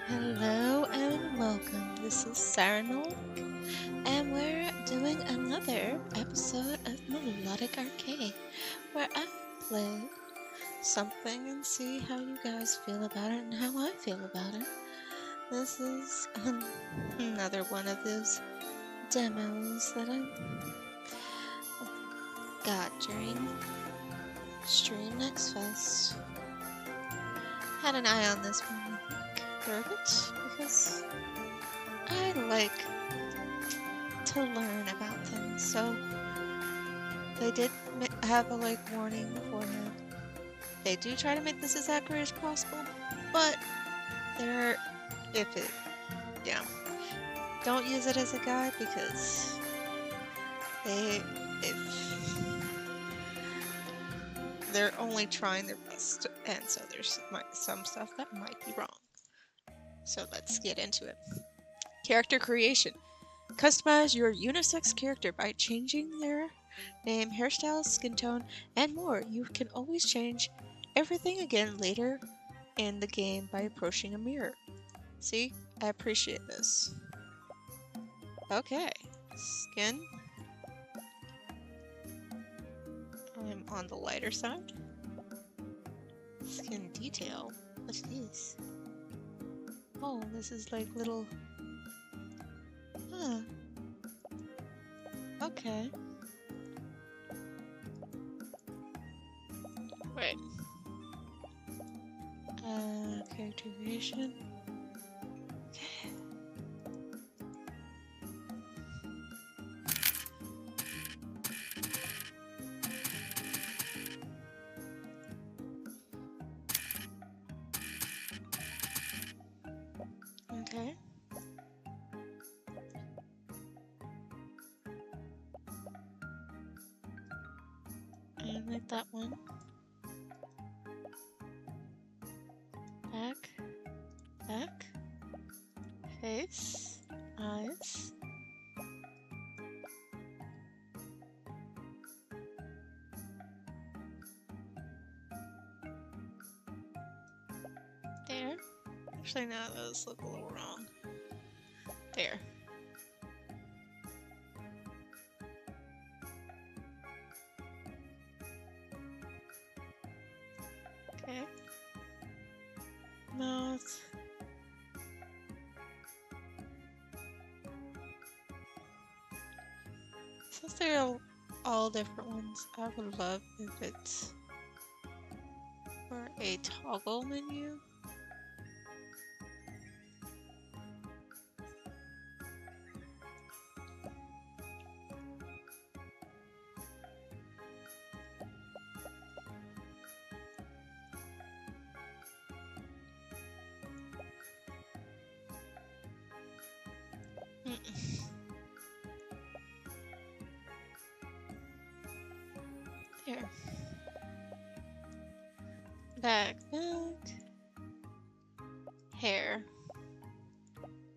Hello and welcome. This is Saranol, and we're doing another episode of Melodic Arcade, where I play something and see how you guys feel about it and how I feel about it. This is another one of those demos that I got during Stream Next Fest. Had an eye on this one, I think, for a bit, because I like to learn about things, so they did have a warning beforehand. They do try to make this as accurate as possible, but yeah, don't use it as a guide because if they're only trying their best, and so there's some stuff that might be wrong. So let's get into it. Character creation. Customize your unisex character by changing their name, hairstyle, skin tone, and more. You can always change everything again later in the game by approaching a mirror. See? I appreciate this. Okay. Skin. I'm on the lighter side. Skin detail. What's this? Oh, this is like little... Huh. Okay. Wait. Character creation. Okay. Okay. I like that one. Back. Back. Face. Eyes. There. Actually, no, those look a little wrong. There. Okay. Mouth. Since they're all different ones, I would love if it's for a toggle menu. There. Back. Hair.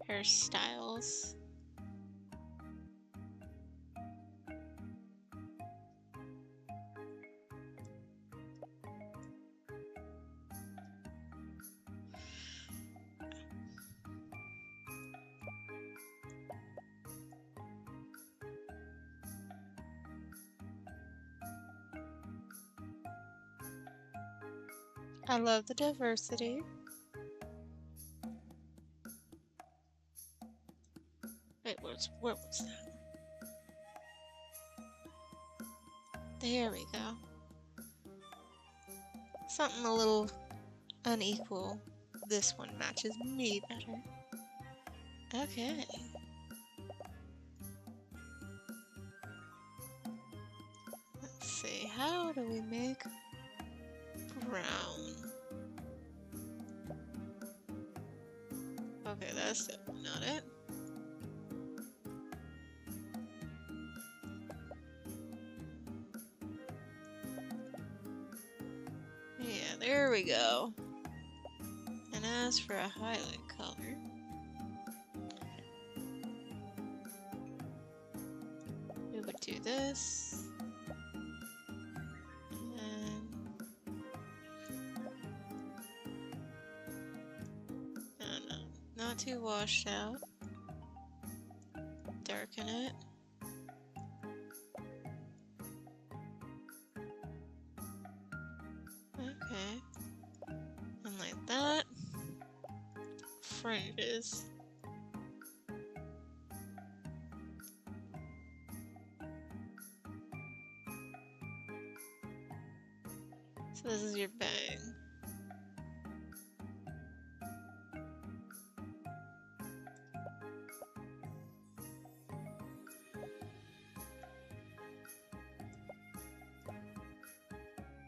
Hairstyles. I love the diversity. Wait, what was that? There we go. Something a little unequal. This one matches me better. Okay. Let's see, how do we make brown? Okay, that's definitely not it. Yeah, there we go. And as for a highlight color, we would do this. And I don't know. too washed out. Darken it. Okay. And like that. Fringes. So this is your bang.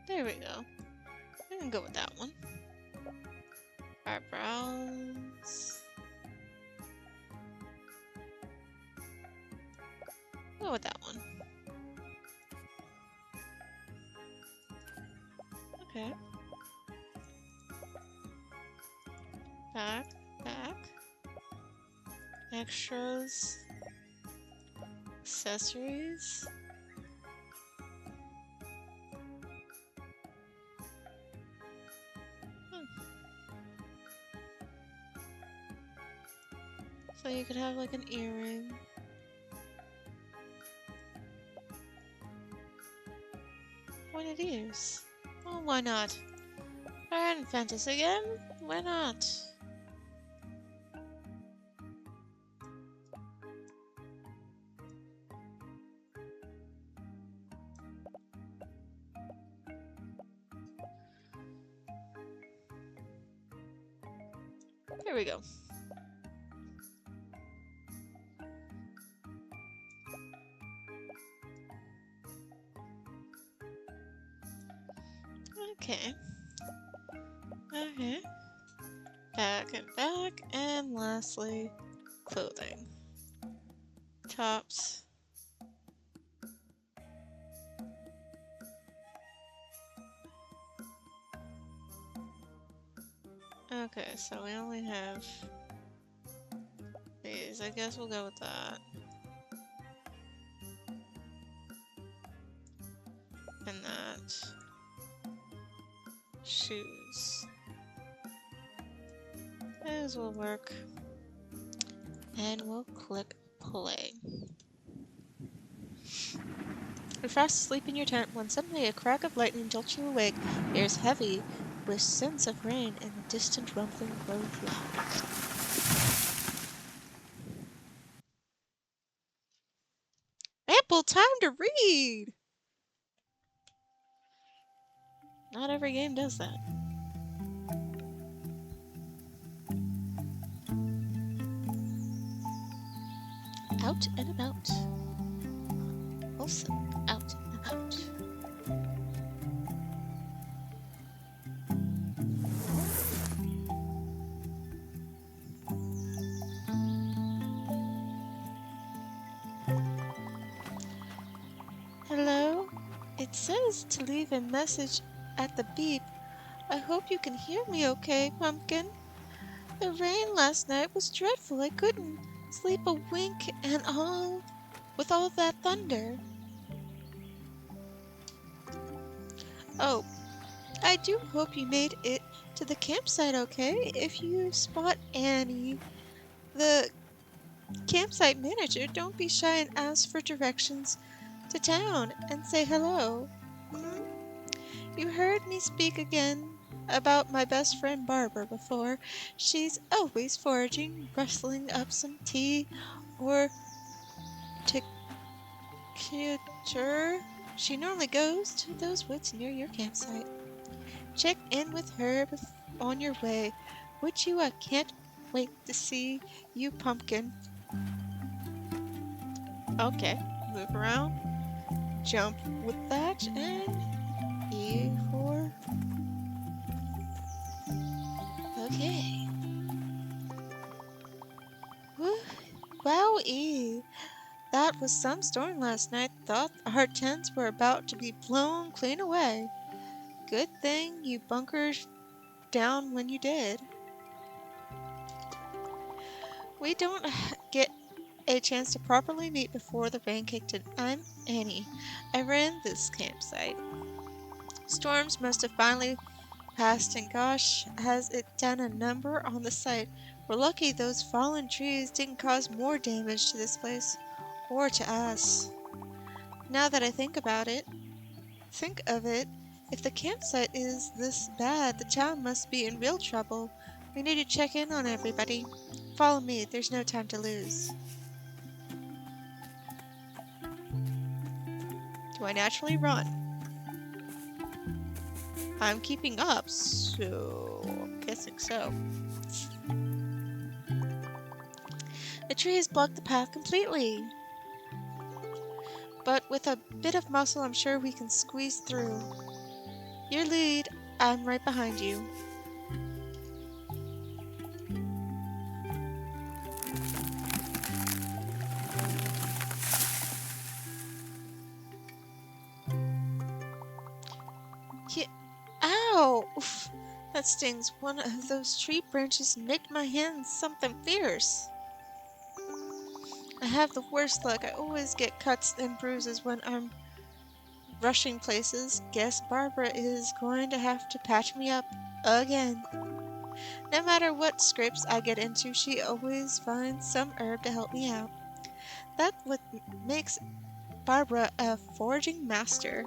There we go. We can go with that one. Eyebrows. Go with that one. Okay. Back, back. Extras. Accessories. So you could have like an earring. Pointed ears. Oh, why not? Fire and fantasy again? Why not? There we go. Okay. Okay. Back and back, and lastly, clothing. Tops. Okay, so we only have these. I guess we'll go with that. And that. Shoes. Those will work. And we'll click play. You're fast asleep in your tent when suddenly a crack of lightning jolts you awake. The air is heavy with scents of rain and the distant rumbling grows loud. Ample time to read! Not every game does that. Out and about. Also, out and about. Hello? It says to leave a message at the beep. I hope you can hear me okay, Pumpkin. The rain last night was dreadful. I couldn't sleep a wink and all with all that thunder. Oh, I do hope you made it to the campsite okay. If you spot Annie, the campsite manager, don't be shy and ask for directions to town and say hello. Hmm? You heard me speak again about my best friend Barbara before. She's always foraging, rustling up some tea or tincture. She normally goes to those woods near your campsite. Check in with her on your way. Would you? I can't wait to see you, Pumpkin. Okay, move around. Jump with that, and E4. Okay. Whew. Wowie! That was some storm last night. Thought our tents were about to be blown clean away. Good thing you bunkered down when you did. We don't get a chance to properly meet before the rain kicked in. I'm Annie. I ran this campsite. Storms must have finally passed, and gosh, has it done a number on the site. We're lucky those fallen trees didn't cause more damage to this place, or to us. Now that I think of it, if the campsite is this bad, the town must be in real trouble. We need to check in on everybody. Follow me, there's no time to lose. Do I naturally run? I'm keeping up, so I'm guessing so. The trees block the path completely. But with a bit of muscle, I'm sure we can squeeze through. Your lead, I'm right behind you. Yeah. Ow! Oof, that stings. One of those tree branches nicked my hand something fierce. I have the worst luck. I always get cuts and bruises when I'm rushing places. Guess Barbara is going to have to patch me up again. No matter what scrapes I get into, she always finds some herb to help me out. That's what makes Barbara a foraging master.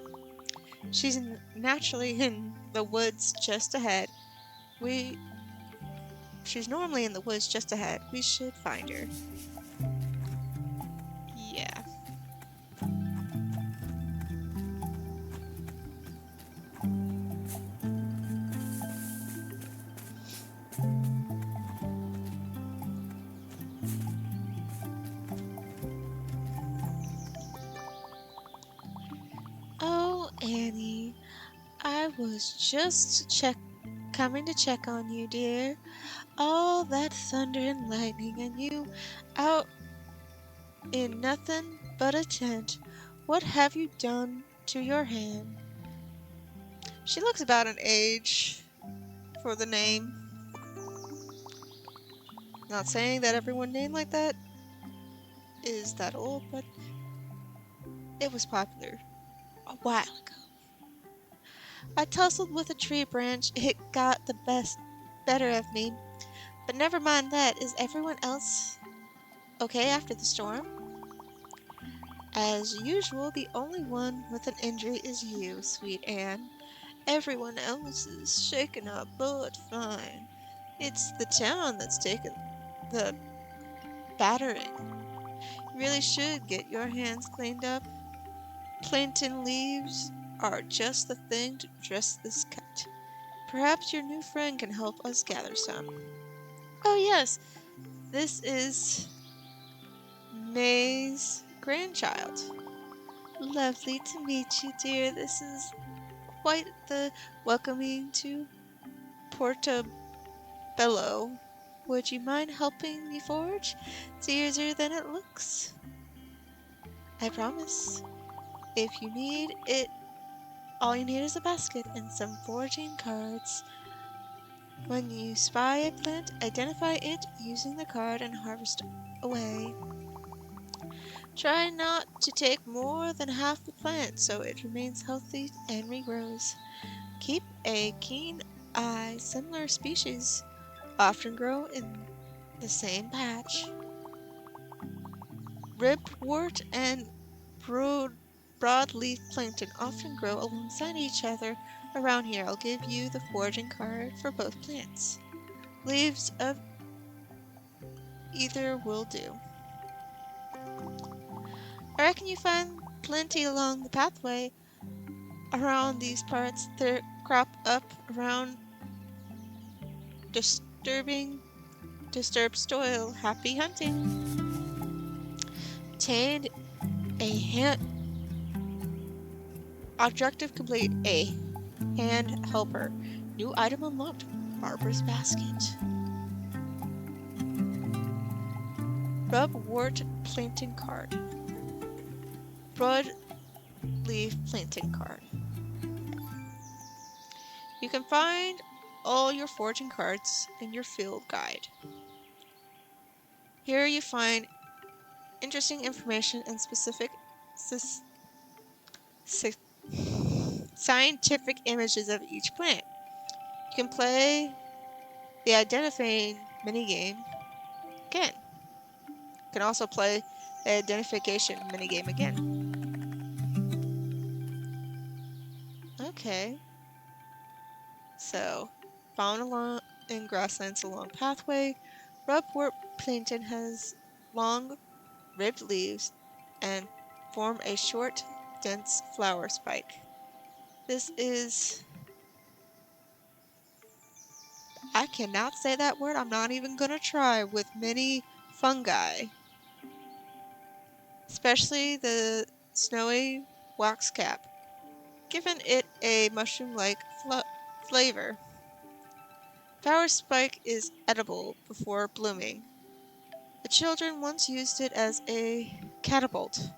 She's naturally in the woods just ahead. She's normally in the woods just ahead. We should find her. Yeah. Oh, Annie, I was just coming to check on you, dear. All that thunder and lightning and you out in nothing but a tent. What have you done to your hand? She looks about an age for the name. Not saying that everyone named like that is that old, but it was popular a while ago. I tussled with a tree branch. It got the better of me. But never mind that. Is everyone else okay after the storm? As usual, the only one with an injury is you, sweet Anne. Everyone else is shaken up, but fine. It's the town that's taken the battering. You really should get your hands cleaned up. Plantain leaves are just the thing to dress this cut. Perhaps your new friend can help us gather some. Oh yes, this is May's grandchild. Lovely to meet you, dear. This is quite the welcoming to Portobello. Would you mind helping me forage? It's easier than it looks. I promise. If you need it, all you need is a basket and some foraging cards. When you spy a plant, identify it using the card and harvest away. Try not to take more than half the plant so it remains healthy and regrows. Keep a keen eye. Similar species often grow in the same patch. Ribwort and broadleaf plankton often grow alongside each other around here. I'll give you the foraging card for both plants. Leaves of either will do. I reckon you find plenty along the pathway around these parts. They crop up around disturbed soil. Happy hunting. Obtained a objective complete. A hand helper. New item unlocked. Barbara's basket. Rubwort planting card. Broadleaf planting card. You can find all your foraging cards in your field guide. Here you find interesting information and specific scientific images of each plant. You can play the identifying minigame again. You can also play the identification minigame again. Okay. So, found along in grasslands along pathway, rubwort plankton has long, ribbed leaves and form a short, dense flower spike. This is... I cannot say that word. I'm not even gonna try. With many fungi, especially the snowy waxcap, giving it a mushroom-like flavor. Flower spike is edible before blooming. The children once used it as a catapult.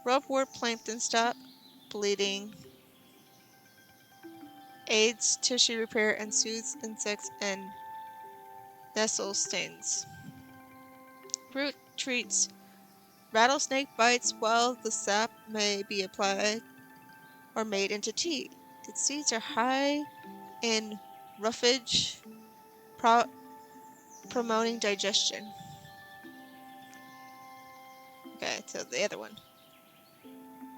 Rubwort plankton stop bleeding, aids tissue repair, and soothes insects and nestle stings. Root treats rattlesnake bites while the sap may be applied or made into tea. Its seeds are high in roughage, promoting digestion. Okay, so the other one.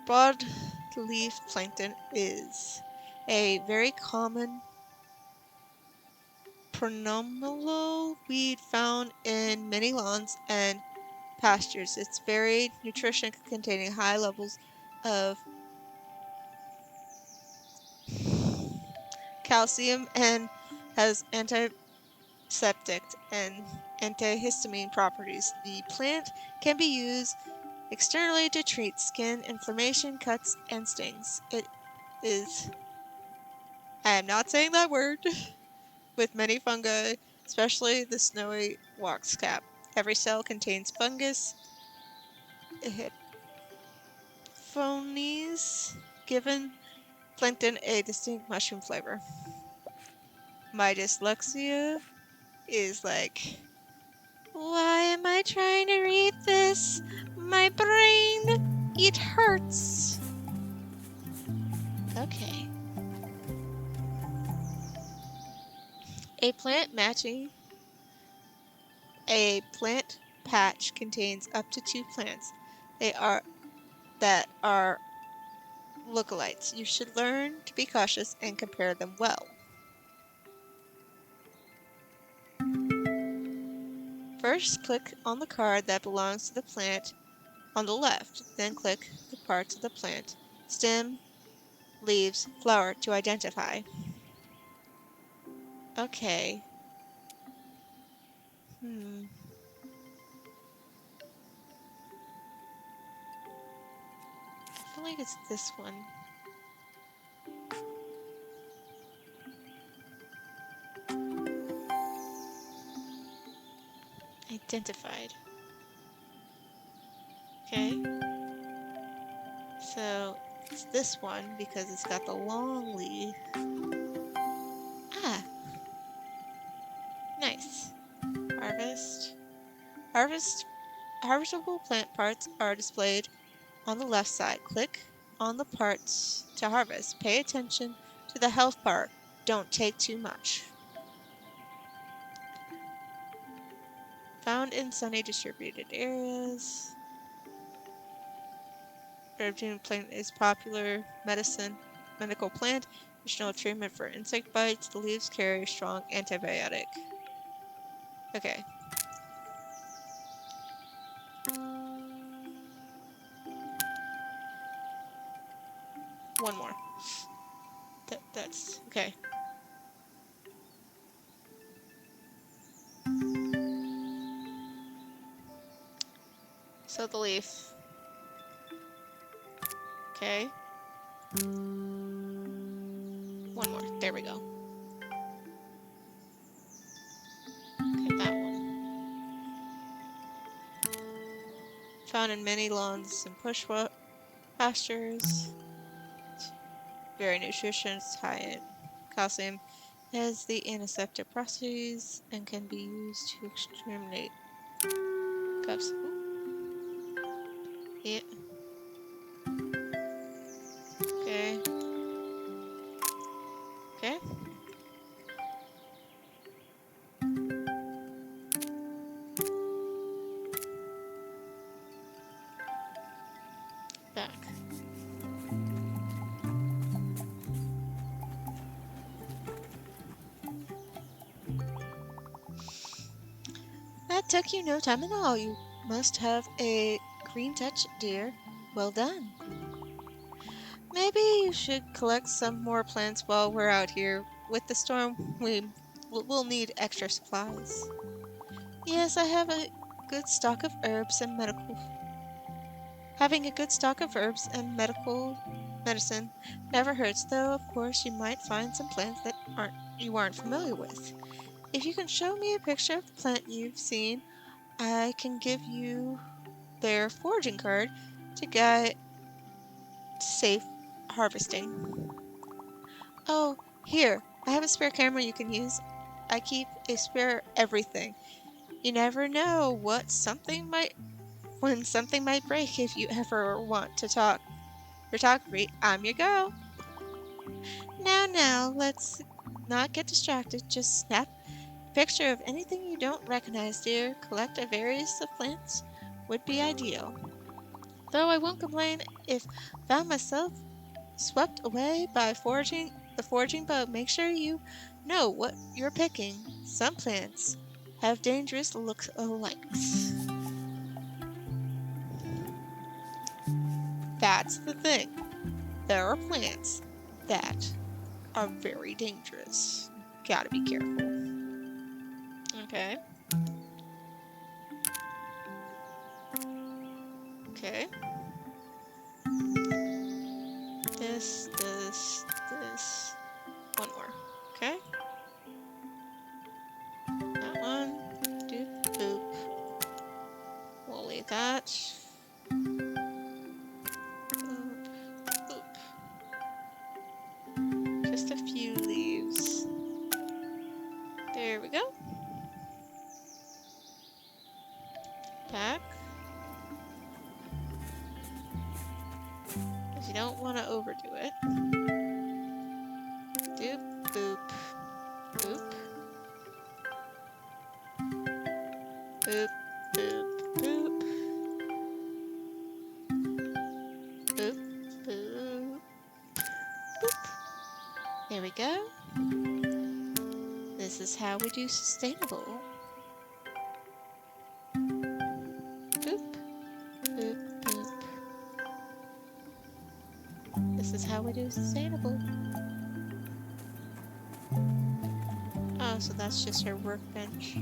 Broadleaf plankton is a very common perennial weed found in many lawns and pastures. Its varied nutrition containing high levels of calcium and has antiseptic and antihistamine properties. The plant can be used externally to treat skin inflammation, cuts, and stings. It is, I am not saying that word, with many fungi, especially the snowy waxcap. Every cell contains fungus, phonies, giving plankton a distinct mushroom flavor. My dyslexia is like, why am I trying to read this? My brain, it hurts. Okay. A plant matching. A plant patch contains up to 2 plants. They are that are lookalikes. You should learn to be cautious and compare them well. First, click on the card that belongs to the plant on the left. Then click the parts of the plant, stem, leaves, flower to identify. Okay. I feel like it's this one. Identified. Okay. So it's this one because it's got the long leaf. Ah, nice. Harvest. Harvestable plant parts are displayed on the left side. Click on the parts to harvest. Pay attention to the health part. Don't take too much. Found in sunny distributed areas. Reptilian plant is popular medical plant. Additional treatment for insect bites. The leaves carry strong antibiotic. Okay. One more. That's okay. So the leaf. Okay. One more. There we go. Okay, that one. Found in many lawns and bush pastures. Very nutritious, high in calcium. Has the antiseptic properties and can be used to exterminate cups. Yeah. Okay. Okay. It took you no time at all. You must have a green touch, dear. Well done. Maybe you should collect some more plants while we're out here. With the storm, we'll need extra supplies. Yes, I have a good stock of herbs and medical. Having a good stock of herbs and medical medicine never hurts, though of course you might find some plants that aren't familiar with. If you can show me a picture of the plant you've seen, I can give you their foraging card to guide safe harvesting. Oh, here, I have a spare camera you can use. I keep a spare everything. You never know when something might break if you ever want to talk photography. I'm your girl. Now, let's not get distracted. Just snap a picture of anything you don't recognize, dear. Collect a various of plants would be ideal. Though I won't complain if found myself swept away by the foraging bug. Make sure you know what you're picking. Some plants have dangerous looks-alikes. That's the thing. There are plants that are very dangerous. Gotta be careful. Okay. Okay. This. One more. Okay. That one. Doop, boop. We'll leave that. Boop, boop. Just a few leaves. There we go. Back. Because you don't want to overdo it. Doop, boop, boop. Boop, boop, boop. Boop, boop, boop. There we go. This is how we do sustainable. Boop, boop, boop. This is how we do sustainable. Oh, so that's just her workbench.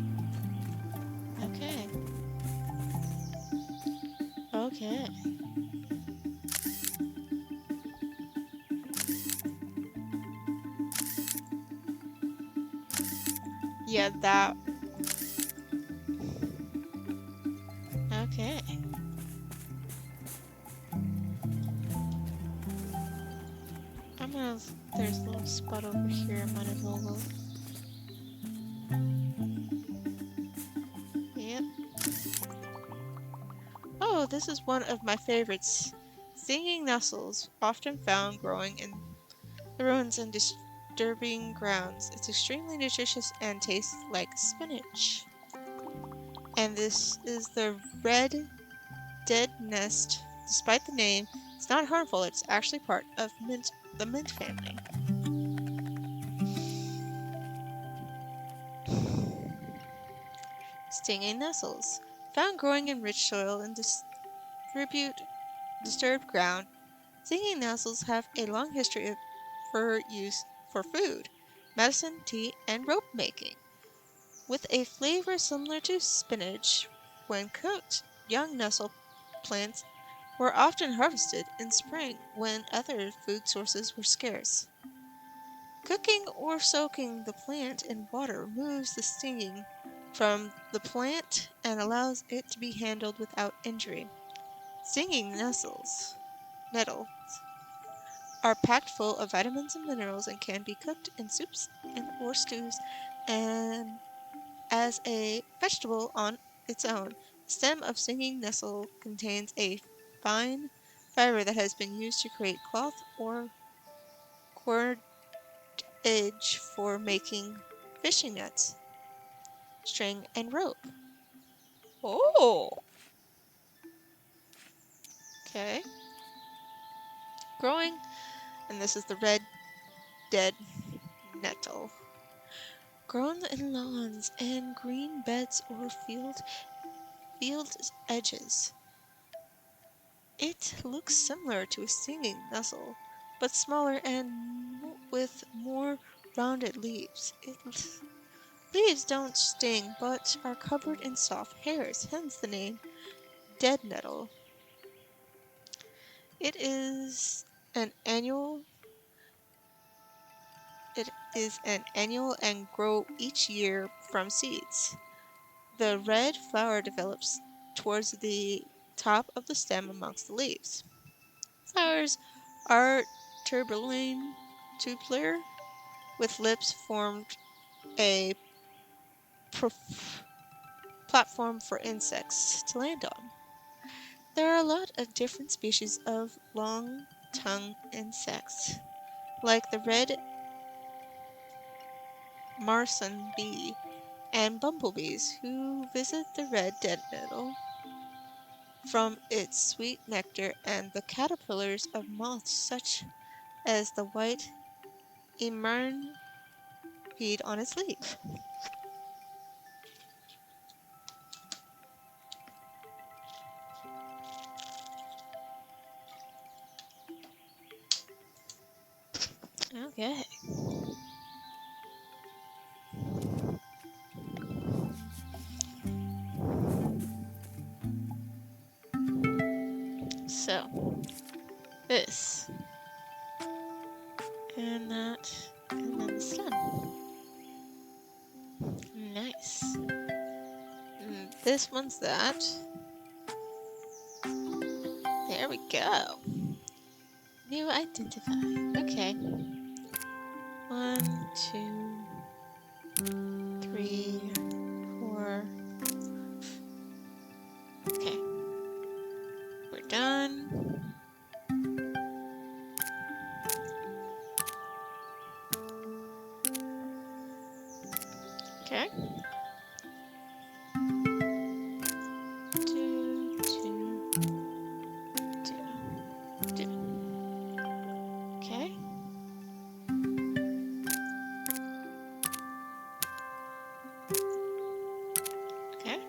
Okay. Okay. Yeah, that. Okay. There's a little spot over here. I might as well go. Yep. Oh, this is one of my favorites. Stinging nettles, often found growing in the ruins and disturbing grounds. It's extremely nutritious and tastes like spinach. And this is the red dead nest. Despite the name, it's not harmful. It's actually part of the mint family. Stinging nettles, found growing in rich soil and disturbed ground. Stinging nettles have a long history for use for food, medicine, tea, and rope making. With a flavor similar to spinach, when cooked, young nettle plants were often harvested in spring when other food sources were scarce. Cooking or soaking the plant in water removes the stinging from the plant and allows it to be handled without injury. Stinging nettles are packed full of vitamins and minerals and can be cooked in soups or stews and as a vegetable on its own. The stem of stinging nettle contains a fine fiber that has been used to create cloth or cordage for making fishing nets, string, and rope. Oh! Okay. Growing, and this is the red dead nettle. grown in lawns and green beds or field edges. It looks similar to a stinging mussel, but smaller and with more rounded leaves. Leaves don't sting, but are covered in soft hairs, hence the name dead nettle. It is an annual. It is an annual and grow each year from seeds. The red flower develops towards the top of the stem amongst the leaves. Flowers are tubular, with lips formed a platform for insects to land on. There are a lot of different species of long-tongued insects, like the red marson bee and bumblebees, who visit the red dead nettle from its sweet nectar, and the caterpillars of moths such as the white emirin feed on its leaf. Okay. So, this, and that, and then the sun. Nice. This one's that. There we go. New identifier. Okay. 1, 2, 3, 4. Okay. We're done. Okay. 2, 2, 2, 2. Okay. Okay.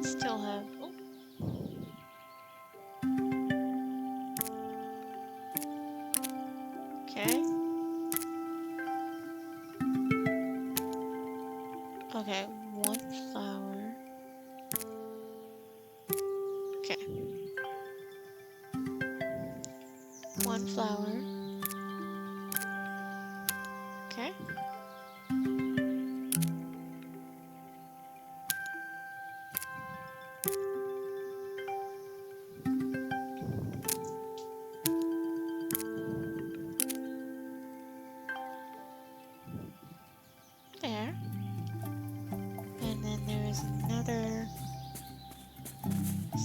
Still have. Oh. Okay. Okay. One flower. Okay. One flower. Okay. There. And then there is another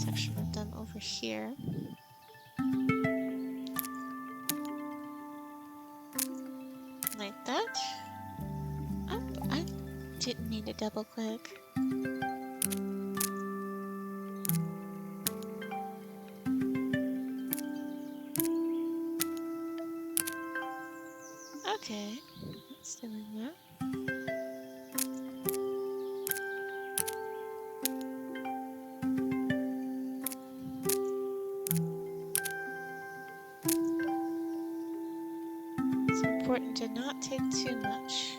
section of them over here. Like that. Oh, I didn't mean to double click. Okay, that's doing that. It's important to not take too much.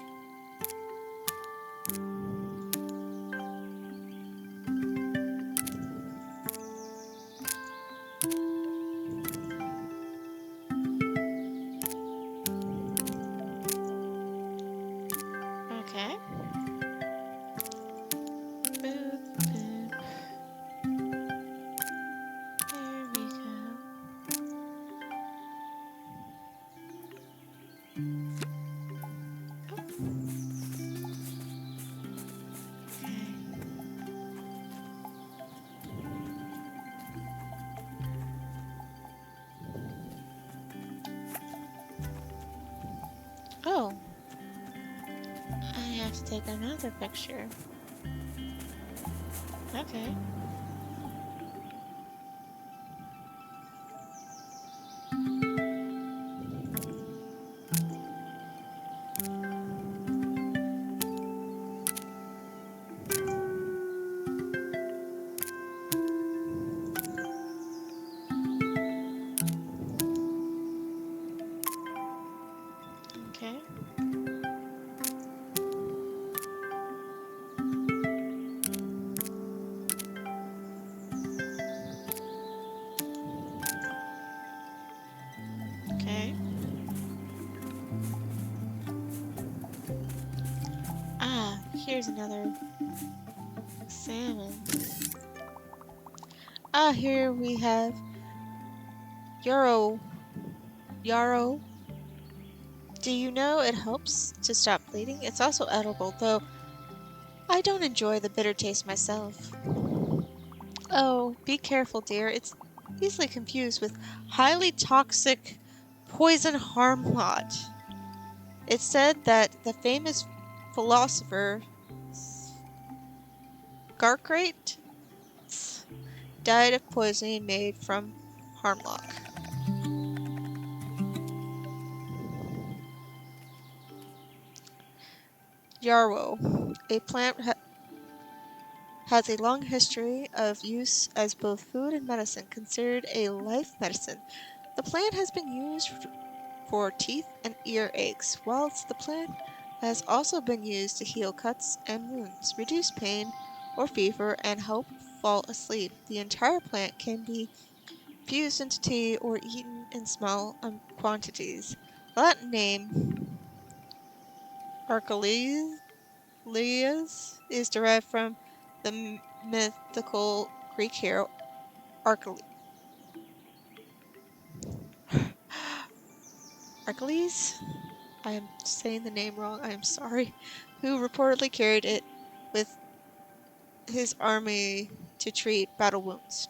Okay. Boop, boop. There we go. Oh, I have to take another picture. Okay. Okay. Okay. Ah, here's another salmon. Ah, here we have yarrow. Yarrow. Do you know it helps to stop bleeding? It's also edible, though I don't enjoy the bitter taste myself. Oh, be careful, dear. It's easily confused with highly toxic poison harmlot. It's said that the famous philosopher Garcrate died of poisoning made from harmlock. Yarrow, a plant has a long history of use as both food and medicine, considered a life medicine. The plant has been used for teeth and ear aches, whilst the plant has also been used to heal cuts and wounds, reduce pain or fever, and help fall asleep. The entire plant can be fused into tea or eaten in small quantities. The Latin name Archelaus is derived from the mythical Greek hero Archelaus. I am saying the name wrong, I am sorry, who reportedly carried it with his army to treat battle wounds.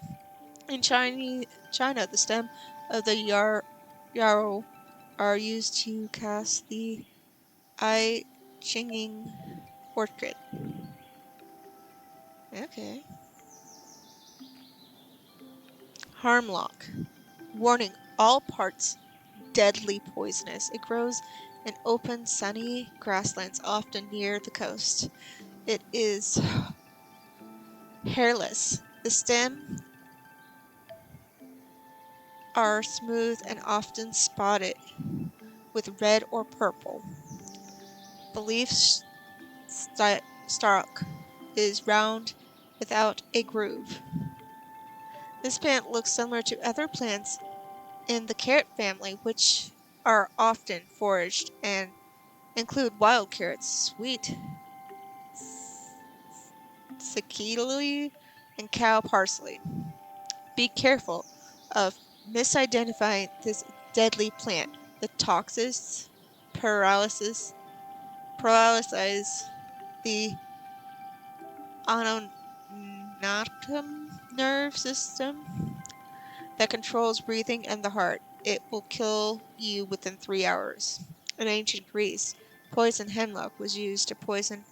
In China, the stem of the yarrow are used to cast the I Chinging portrait. Okay. Harmlock. Warning, all parts deadly poisonous. It grows in open, sunny grasslands, often near the coast. It is hairless. The stem are smooth and often spotted with red or purple. The leaf stalk is round without a groove. This plant looks similar to other plants in the carrot family, which are often foraged and include wild carrots, sweet zucchini, and cow parsley. Be careful of misidentifying this deadly plant. The toxins paralyze the autonomic nerve system that controls breathing and the heart. It will kill you within 3 hours. In ancient Greece, poison hemlock was used to poison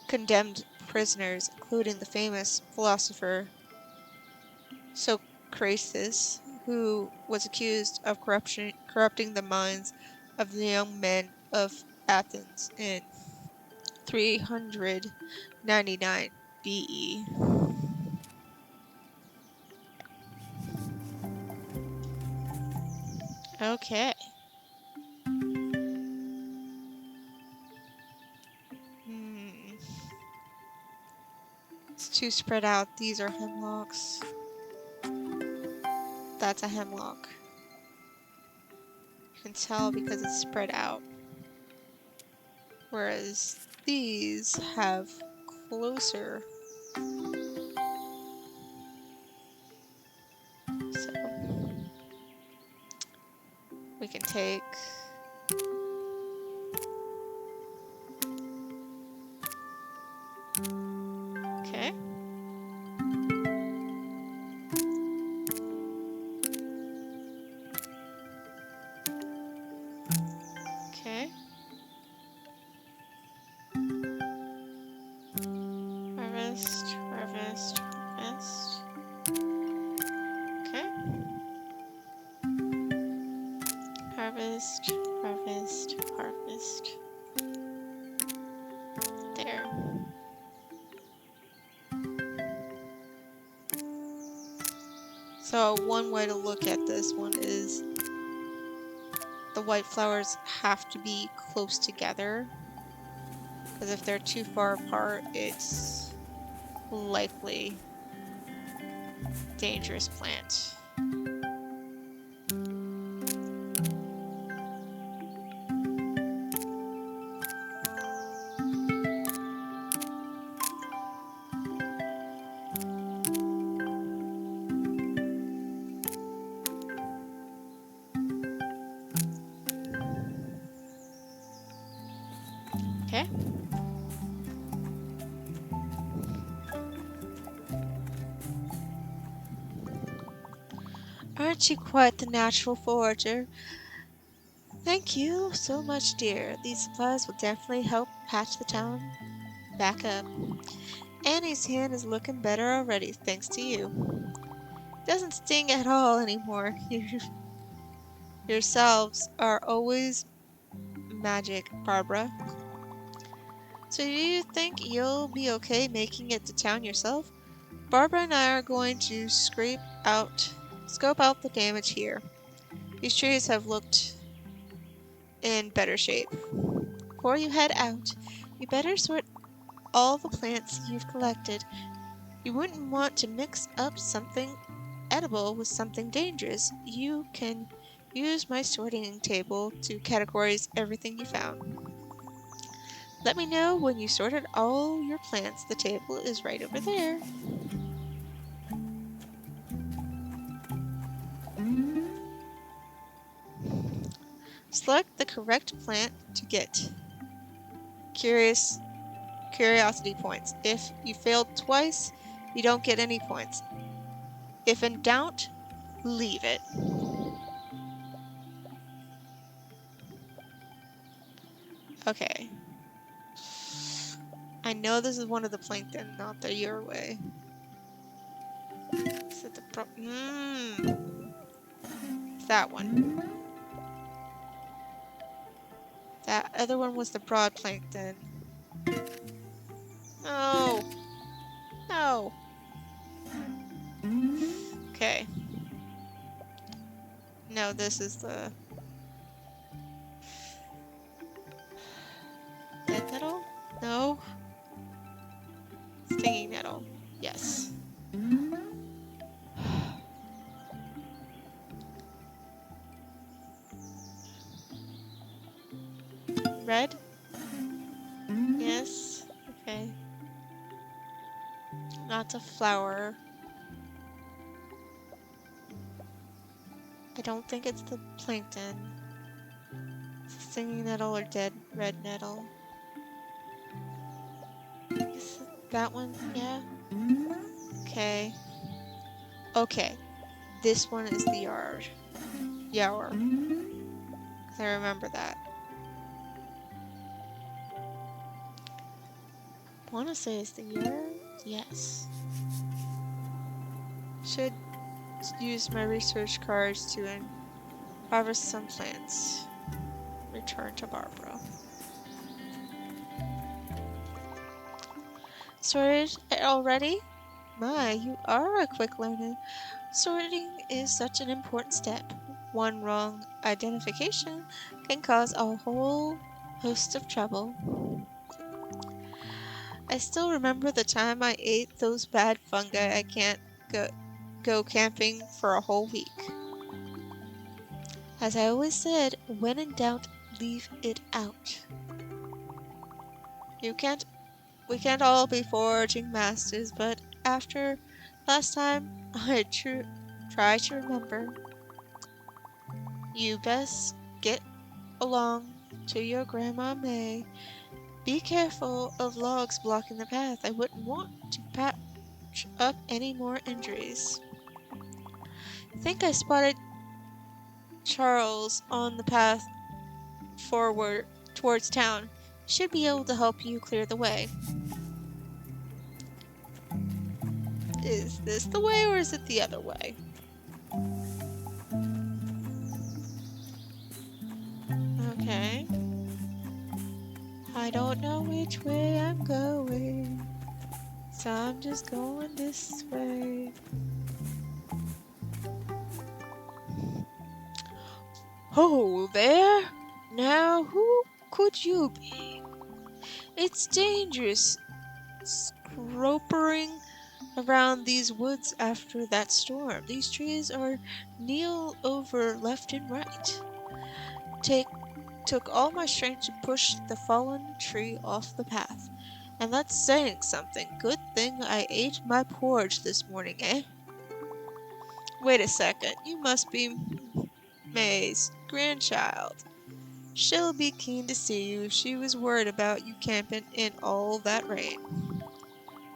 condemned prisoners, including the famous philosopher Socrates, who was accused of corrupting the minds of the young men of Athens in 399 BE. Okay. Hmm. It's too spread out. These are hemlocks. That's a hemlock. You can tell because it's spread out. Whereas these have closer. So we can take okay. Okay. Harvest, harvest, harvest. Okay. Harvest, harvest, harvest. There. So one way to look at this one is the white flowers have to be close together, because if they're too far apart, it's likely dangerous plant. Okay. Aren't you quite the natural forager? Thank you so much, dear. These supplies will definitely help patch the town back up. Annie's hand is looking better already, thanks to you. Doesn't sting at all anymore. Yourselves are always magic, Barbara. So do you think you'll be okay making it to town yourself? Barbara and I are going to scope out the damage here. These trees have looked in better shape. Before you head out, you better sort all the plants you've collected. You wouldn't want to mix up something edible with something dangerous. You can use my sorting table to categorize everything you found. Let me know when you sorted all your plants. The table is right over there. Select the correct plant to get curiosity points. If you failed twice, you don't get any points. If in doubt, leave it. Okay. I know this is one of the plankton, not the your way. Is it the that one. That other one was the broad plankton. No. No. Okay. No, this is the dead nettle? No. Stinging nettle. Yes. Red? Yes. Okay. Not a flower. I don't think it's the plankton. It's a stinging nettle or dead red nettle. Is it that one? Yeah. Okay. Okay. This one is the yard. Yower. I remember that. I want to say it's the yard? Yes. Should use my research cards to harvest some plants. Return to Barbara. Sorted it already? My, you are a quick learner. Sorting is such an important step. One wrong identification can cause a whole host of trouble. I still remember the time I ate those bad fungi. I can't go camping for a whole week. As I always said, when in doubt, leave it out. We can't all be foraging masters, but after last time, I try to remember. You best get along to your Grandma May. Be careful of logs blocking the path. I wouldn't want to patch up any more injuries. Think I spotted Charles on the path forward towards town. Should be able to help you clear the way. Is this the way or is it the other way? I don't know which way I'm going, so I'm just going this way. Oh, there! Now, who could you be? It's dangerous scropering around these woods after that storm. These trees are kneel over left and right. Take Took all my strength to push the fallen tree off the path. And that's saying something. Good thing I ate my porridge this morning, eh? Wait a second. You must be May's grandchild. She'll be keen to see you. She was worried about you camping in all that rain.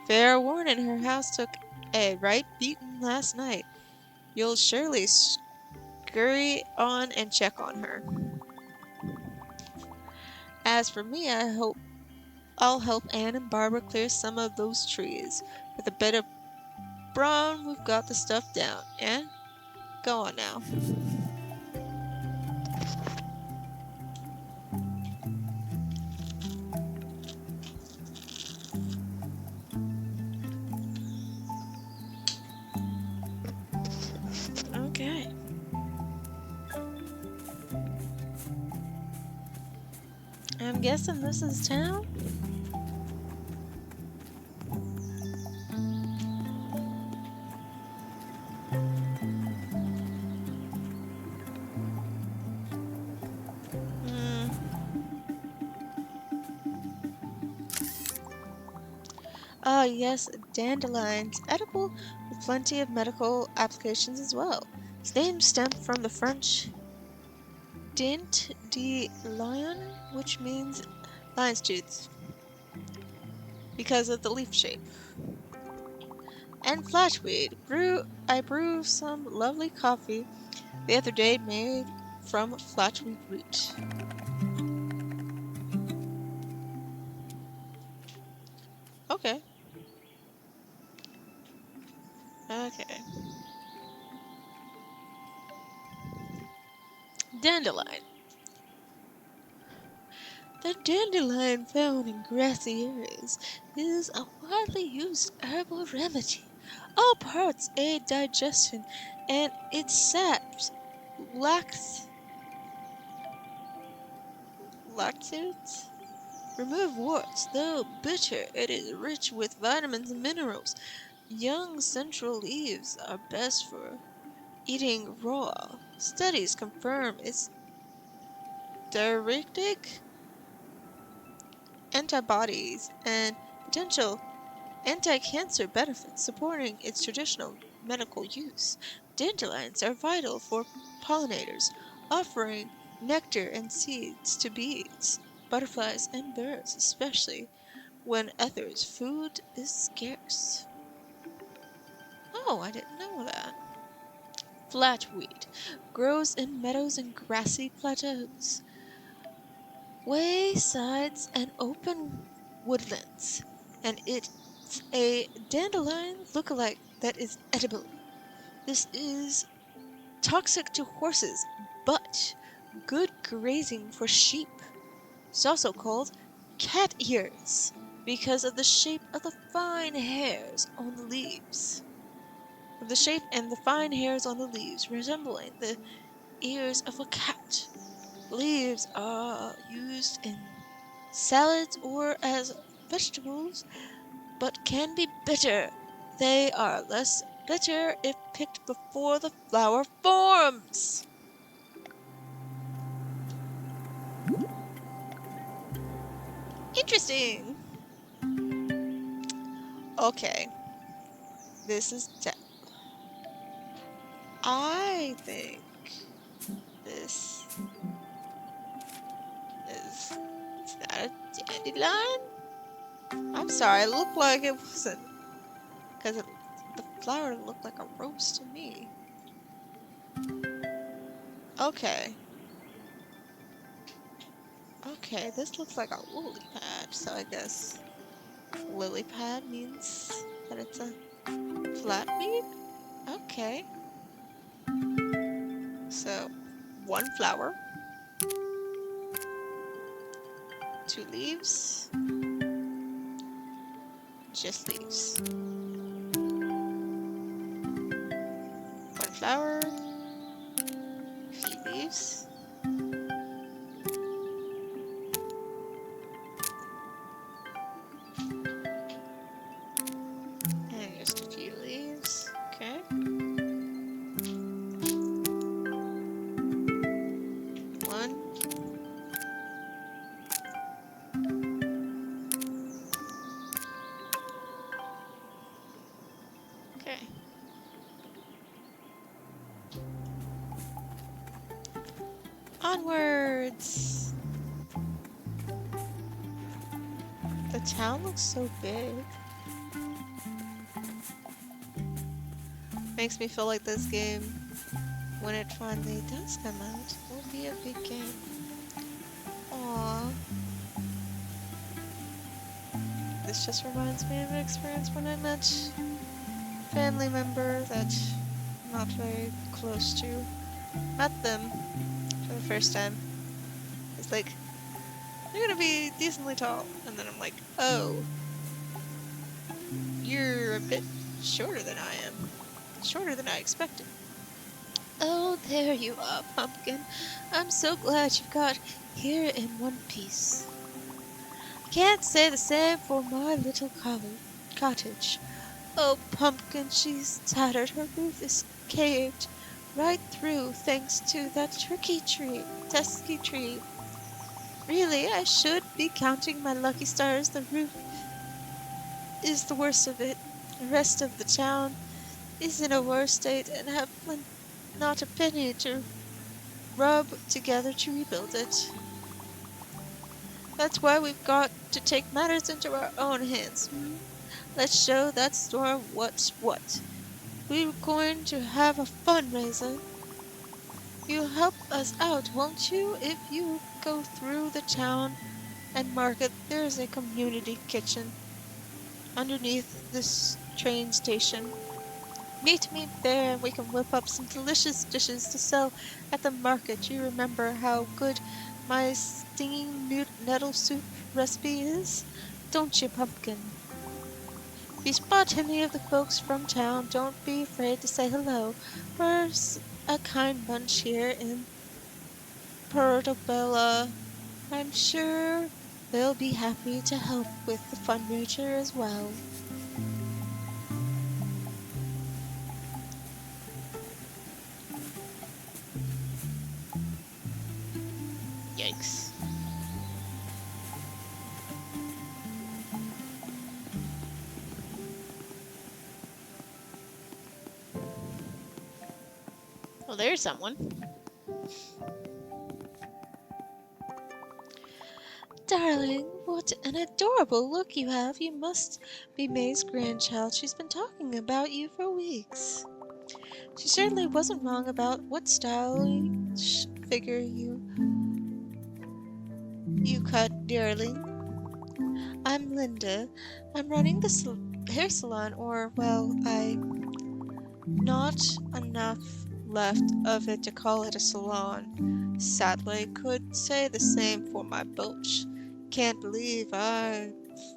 Fair warning, her house took a right beating last night. You'll surely scurry on and check on her. As for me, I'll help Anne and Barbara clear some of those trees. With a bit of brawn, we've got the stuff down. Eh? Go on now. Okay. I'm guessing this is town? Hmm. Ah, yes, dandelions. Edible with plenty of medical applications as well. Its name stemmed from the French dent de lion, which means lion's tooth, because of the leaf shape. And flatweed. I brewed some lovely coffee the other day made from flatweed root. Okay. Okay. Dandelion. The dandelion found in grassy areas is a widely used herbal remedy. All parts aid digestion, and its saps lact lactates remove warts. Though bitter, it is rich with vitamins and minerals. Young central leaves are best for eating raw. Studies confirm its diuretic antibodies and potential anti-cancer benefits, supporting its traditional medical use. Dandelions are vital for pollinators, offering nectar and seeds to bees, butterflies, and birds, especially when others' food is scarce. Oh, I didn't know that. Flatweed grows in meadows and grassy plateaus, waysides, and open woodlands, and it's a dandelion lookalike that is edible. This is toxic to horses, but good grazing for sheep. It's also called cat ears because of the shape of the fine hairs on the leaves. Of the shape and the fine hairs on the leaves resembling the ears of a cat. Leaves are used in salads or as vegetables, but can be bitter. They are less bitter if picked before the flower forms. Interesting. Okay, this is. I think this is. Is that a dandelion? I'm sorry, it looked like it wasn't. Because the flower looked like a rose to me. Okay. Okay, this looks like a lily pad, so I guess lily pad means that it's a flatweed? Okay. So, one flower, 2 leaves. Just leaves. 1 flower. Few leaves. And just a few leaves. Okay. 1. Okay. Onwards! The town looks so big. Makes me feel like this game, when it finally does come out, will be a big game. Aww. This just reminds me of an experience when I met a family member that I'm not very close to. Met them for the first time. It's like, you're gonna be decently tall. And then I'm like, oh, you're a bit shorter than I am. Shorter than I expected. Oh, there you are, Pumpkin. I'm so glad you got here in one piece. I can't say the same for my little cottage. Oh, Pumpkin, she's tattered. Her roof is caved right through thanks to that pesky tree. Really, I should be counting my lucky stars. The roof is the worst of it. The rest of the town is in a worse state and have not a penny to rub together to rebuild it. That's why we've got to take matters into our own hands. Let's show that storm what's what. We're going to have a fundraiser. You'll help us out, won't you? If you go through the town and market, there's a community kitchen underneath this train station. Meet me there and we can whip up some delicious dishes to sell at the market. You remember how good my stinging nettle soup recipe is? Don't you, Pumpkin? If you spot any of the folks from town, don't be afraid to say hello. We're a kind bunch here in Portobello. I'm sure they'll be happy to help with the fundraiser as well. Yikes. Well, there's someone. Darling, what an adorable look you have. You must be May's grandchild. She's been talking about you for weeks. She certainly wasn't wrong about what stylish figure you cut, darling. I'm Linda. I'm running the hair salon, or, well, not enough left of it to call it a salon. Sadly, could say the same for my boat. Can't believe I've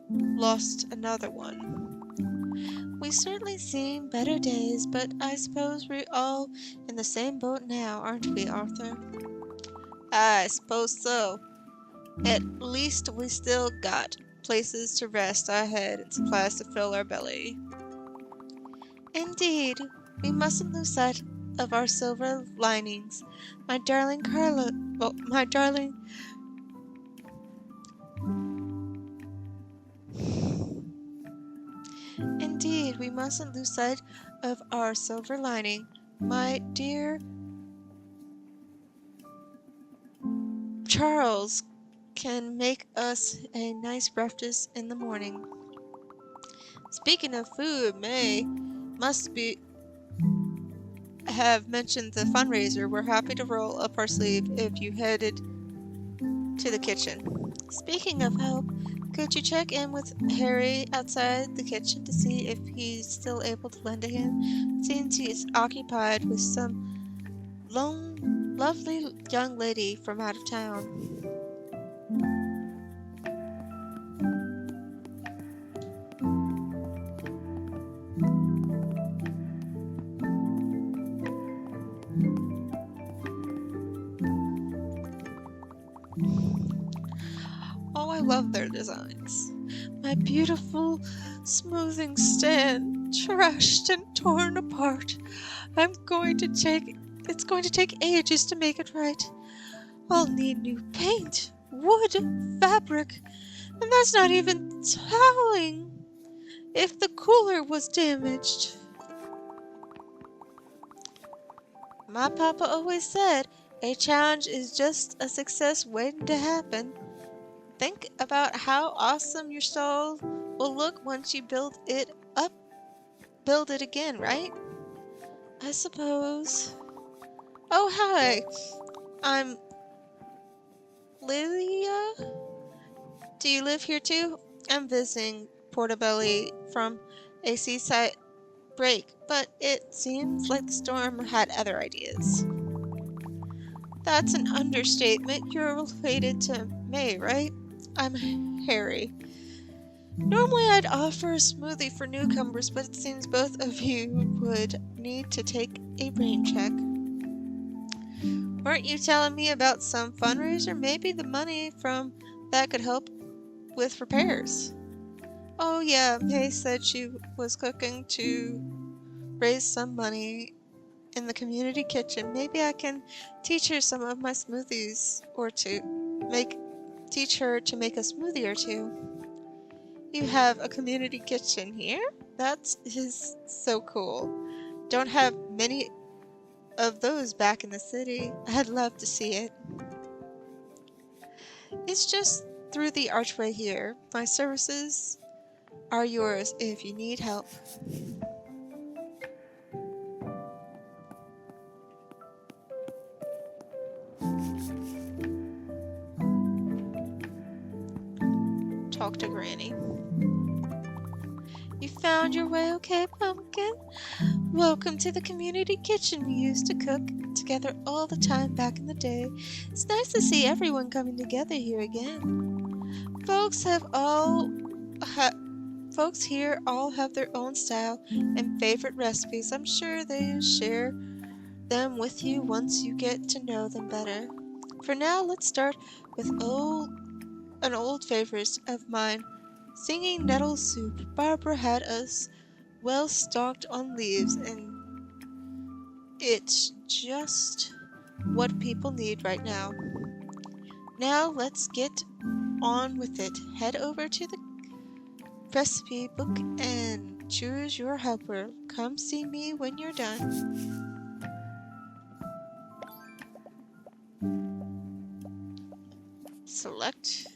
lost another one. We've certainly seen better days, but I suppose we're all in the same boat now, aren't we, Arthur? I suppose so. At least we still got places to rest our head and supplies to fill our belly. Indeed, we mustn't lose sight of our silver linings. My darling Carla, oh, my darling... Indeed, we mustn't lose sight of our silver lining. My dear Charles can make us a nice breakfast in the morning. Speaking of food, May must have mentioned the fundraiser. We're happy to roll up our sleeve if you headed to the kitchen. Speaking of help, could you check in with Harry outside the kitchen to see if he's still able to lend a hand, since he's occupied with some lovely young lady from out of town? love their designs. My beautiful smoothing stand, trashed and torn apart. It's going to take ages to make it right. I'll need new paint, wood, fabric, and that's not even telling if the cooler was damaged. My papa always said, a challenge is just a success waiting to happen. Think about how awesome your stall will look once you build it again, right? I suppose. Oh, hi. I'm Lilia. Do you live here too? I'm visiting Portobello from a seaside break, but it seems like the storm had other ideas. That's an understatement. You're related to May, right? I'm Harry. Normally I'd offer a smoothie for newcomers, but it seems both of you would need to take a rain check. Weren't you telling me about some fundraiser? Maybe the money from that could help with repairs. Oh yeah, May said she was cooking to raise some money in the community kitchen. Maybe I can teach her some of my smoothies or teach her to make a smoothie or two. You have a community kitchen here? That is so cool. Don't have many of those back in the city. I'd love to see it. It's just through the archway here. My services are yours if you need help. Talk to Granny. You found your way okay, Pumpkin? Welcome to the community kitchen we used to cook together all the time back in the day. It's nice to see everyone coming together here again. Folks here all have their own style and favorite recipes. I'm sure they'll share them with you once you get to know them better. For now, let's start with an old favorite of mine, singing nettle soup. Barbara had us well stocked on leaves, and it's just what people need right now. Now let's get on with it. Head over to the recipe book and choose your helper. Come see me when you're done. Select.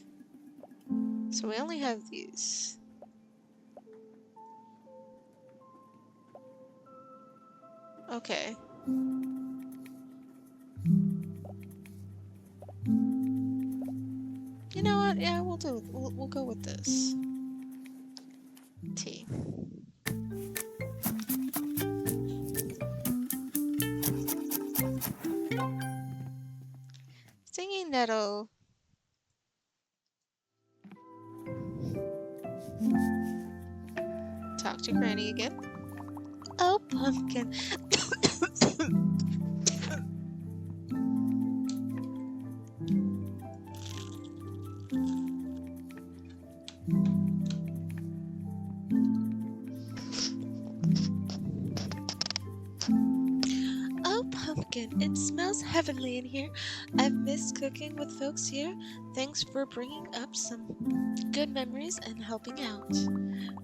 So we only have these. Okay. You know what? Yeah, we'll go with this. Tea. Singing nettle. Talk to Granny again. Oh, Pumpkin. Oh, Pumpkin, it smells heavenly in here. I've missed cooking with folks here. Thanks for bringing up some good memories and helping out.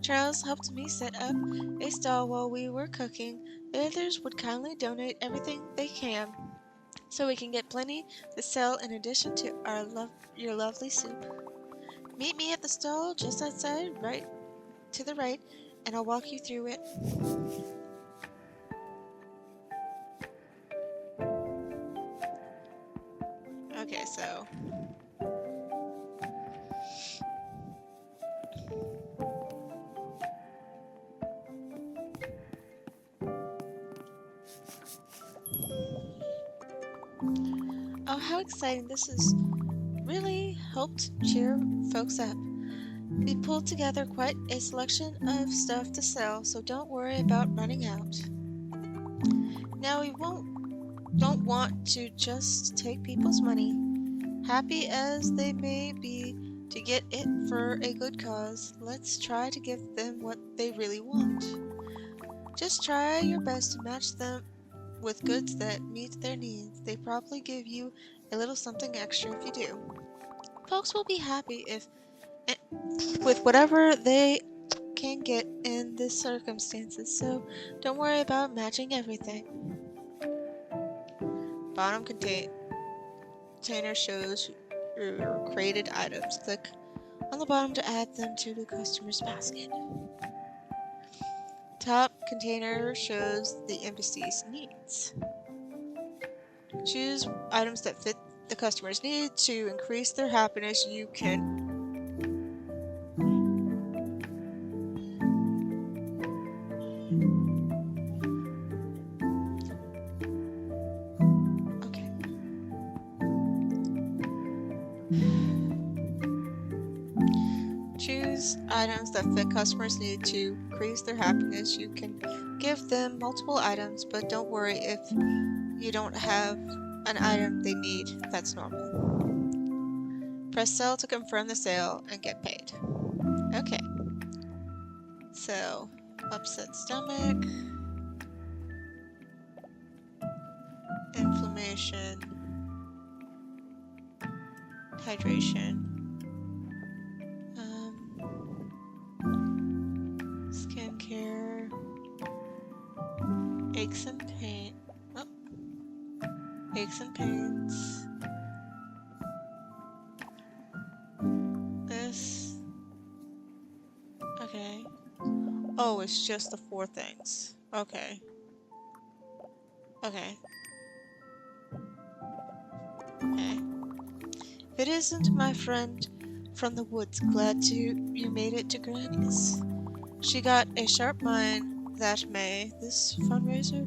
Charles helped me set up a stall while we were cooking. The others would kindly donate everything they can, so we can get plenty to sell in addition to your lovely soup. Meet me at the stall just outside, right to the right, and I'll walk you through it. Okay, so oh, how exciting. This has really helped cheer folks up. We pulled together quite a selection of stuff to sell, so don't worry about running out. Now we don't want to just take people's money. Happy as they may be to get it for a good cause. Let's try to give them what they really want. Just try your best to match them with goods that meet their needs. They probably give you a little something extra if you do. Folks will be happy if with whatever they can get in this circumstances, so don't worry about matching everything. Bottom container shows your created items. Click on the bottom to add them to the customer's basket. Top container shows the NPC's needs. Choose items that fit the customer's need to increase their happiness. You can choose items that fit customers' need to increase their happiness. You can give them multiple items, but don't worry if you don't have an item they need. That's normal. Press sell to confirm the sale and get paid. Okay. So, upset stomach, inflammation, hydration, skincare, aches and pain. Oh. Aches and pains. This. Okay. Oh, it's just the 4 things. Okay. Okay. Okay. If it isn't my friend from the woods, glad you made it to Granny's. She got a sharp mind that May. This fundraiser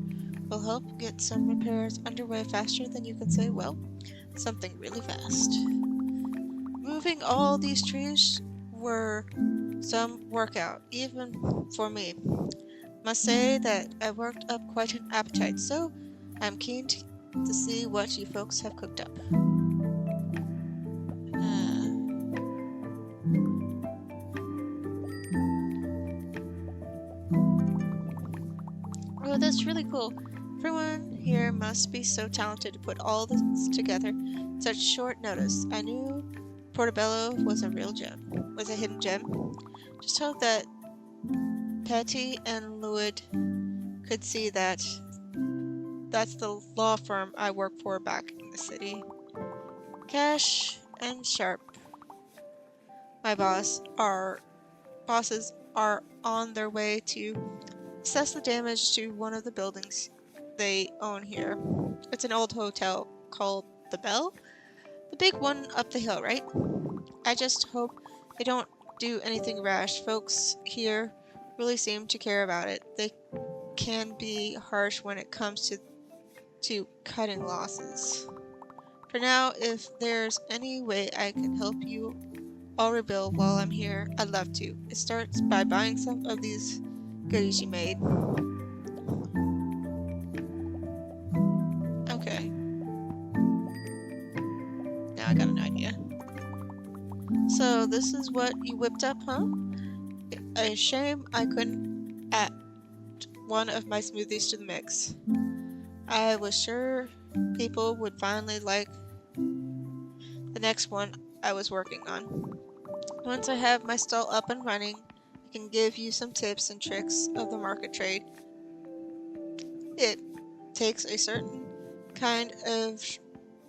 will help get some repairs underway faster than you can say, well, something really fast. Moving all these trees were some workout, even for me. Must say that I worked up quite an appetite, so I'm keen to see what you folks have cooked up. Oh, that's really cool. Everyone here must be so talented to put all this together in such short notice. I knew Portobello was a real gem, was a hidden gem. Just hope that Patty and Lloyd could see that that's the law firm I work for back in the city. Cash and Sharp, my bosses are on their way to assess the damage to one of the buildings they own here. It's an old hotel called The Bell. The big one up the hill, right? I just hope they don't do anything rash. Folks here really seem to care about it. They can be harsh when it comes to cutting losses. For now, if there's any way I can help you all rebuild while I'm here, I'd love to. It starts by buying some of these goodies you made. Okay. Now I got an idea. So this is what you whipped up, huh? A shame I couldn't add one of my smoothies to the mix. I was sure people would finally like the next one I was working on. Once I have my stall up and running, I can give you some tips and tricks of the market trade. It takes a certain kind of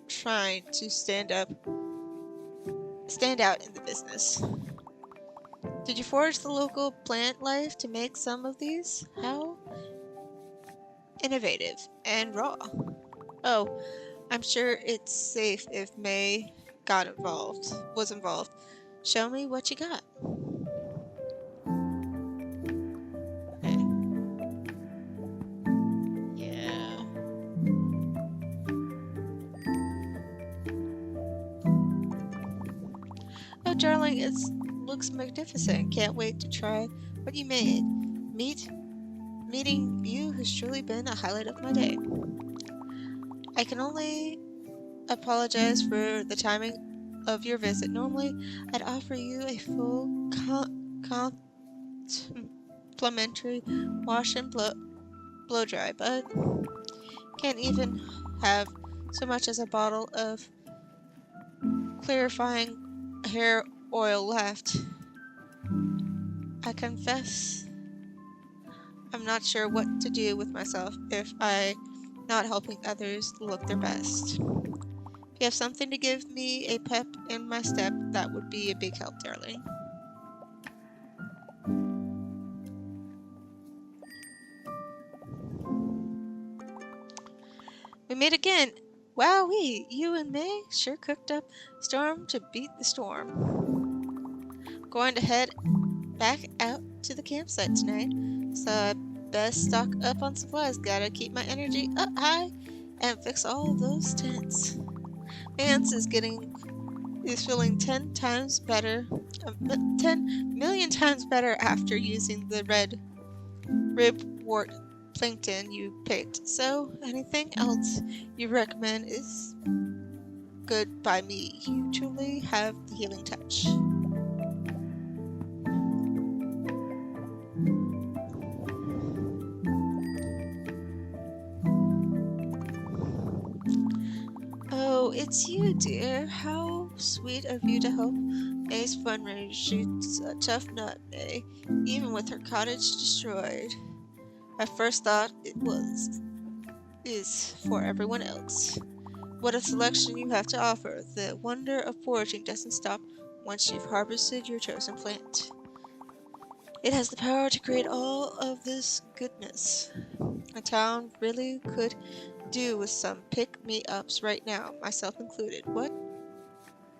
trying to stand out in the business. Did you forage the local plant life to make some of these? How innovative and raw. Oh, I'm sure it's safe if May was involved. Show me what you got. Okay. Yeah. Oh, darling, it looks magnificent. Can't wait to try what you made. Meeting you has truly been a highlight of my day. I can only apologize for the timing of your visit. Normally, I'd offer you a full complimentary wash and blow dry, but can't even have so much as a bottle of clarifying hair oil left. I confess I'm not sure what to do with myself if I'm not helping others look their best. If you have something to give me a pep in my step, that would be a big help, darling. We meet again. Wowee, you and May sure cooked up a storm to beat the storm. Going to head back out to the campsite tonight, so I best stock up on supplies. Gotta keep my energy up high and fix all of those tents. Vance is feeling 10 times better, 10 million times better after using the red ribwort plankton you picked. So anything else you recommend is good by me. You truly have the healing touch. Oh, it's you, dear. How sweet of you to help May's fundraiser. She's a tough nut, May, even with her cottage destroyed. My first thought is for everyone else. What a selection you have to offer. The wonder of foraging doesn't stop once you've harvested your chosen plant. It has the power to create all of this goodness. A town really could do with some pick-me-ups right now, myself included. What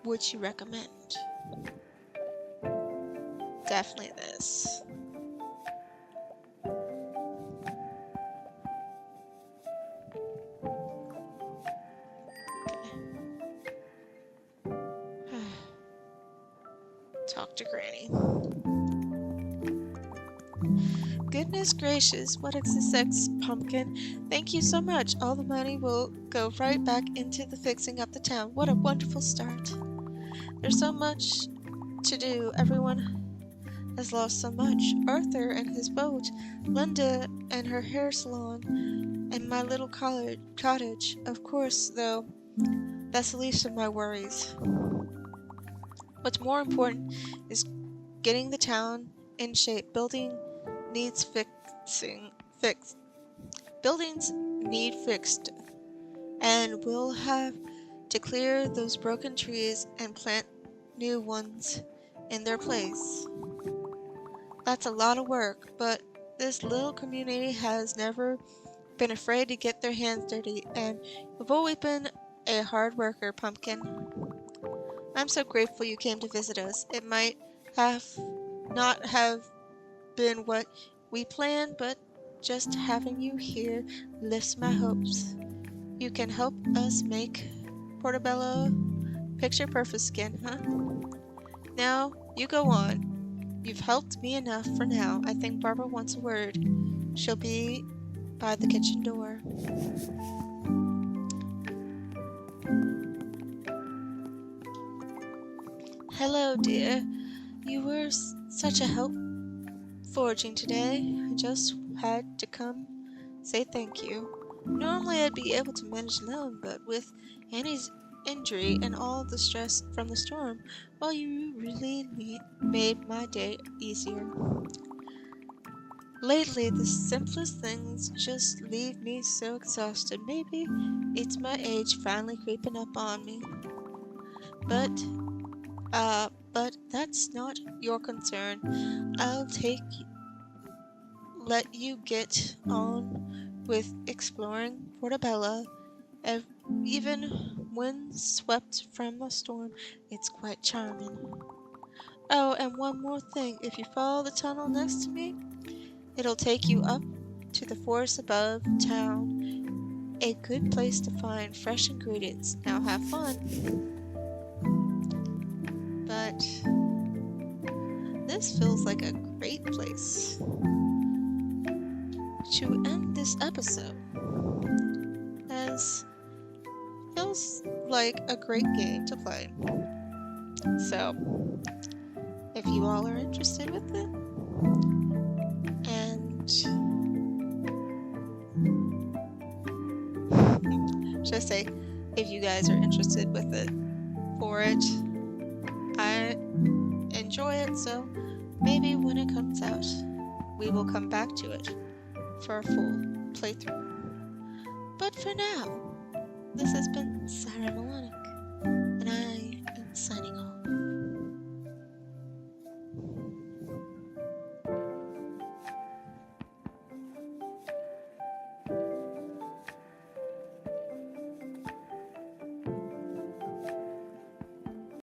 would you recommend? Definitely this. Talk to Granny. Goodness gracious, what is this ex pumpkin? Thank you so much. All the money will go right back into the fixing up the town. What a wonderful start. There's so much to do. Everyone has lost so much. Arthur and his boat, Linda and her hair salon, and my little cottage. Of course, though, that's the least of my worries. What's more important is getting the town in shape. Buildings need fixed, and we'll have to clear those broken trees and plant new ones in their place. That's a lot of work, but this little community has never been afraid to get their hands dirty, and you've always been a hard worker, Pumpkin. I'm so grateful you came to visit us. It might not have been what we planned, but just having you here lifts my hopes. You can help us make Portobello picture perfect again, huh? Now, you go on. You've helped me enough for now. I think Barbara wants a word. She'll be by the kitchen door. Hello, dear. You were such a help foraging today. I just had to come say thank you. Normally I'd be able to manage alone, but with Annie's injury and all the stress from the storm, well, you really made my day easier. Lately, the simplest things just leave me so exhausted. Maybe it's my age finally creeping up on me. But that's not your concern. I'll let you get on with exploring Portobello. Even when swept from a storm, it's quite charming. Oh, and one more thing. If you follow the tunnel next to me, it'll take you up to the forest above town. A good place to find fresh ingredients. Now have fun. But this feels like a great place to end this episode, as feels like a great game to play. So, if you all are interested with it, and should I say, if you guys are interested with it for it, I enjoy it, so maybe when it comes out, we will come back to it for a full playthrough. But for now, this has been Sarah Melodic, and I am signing off.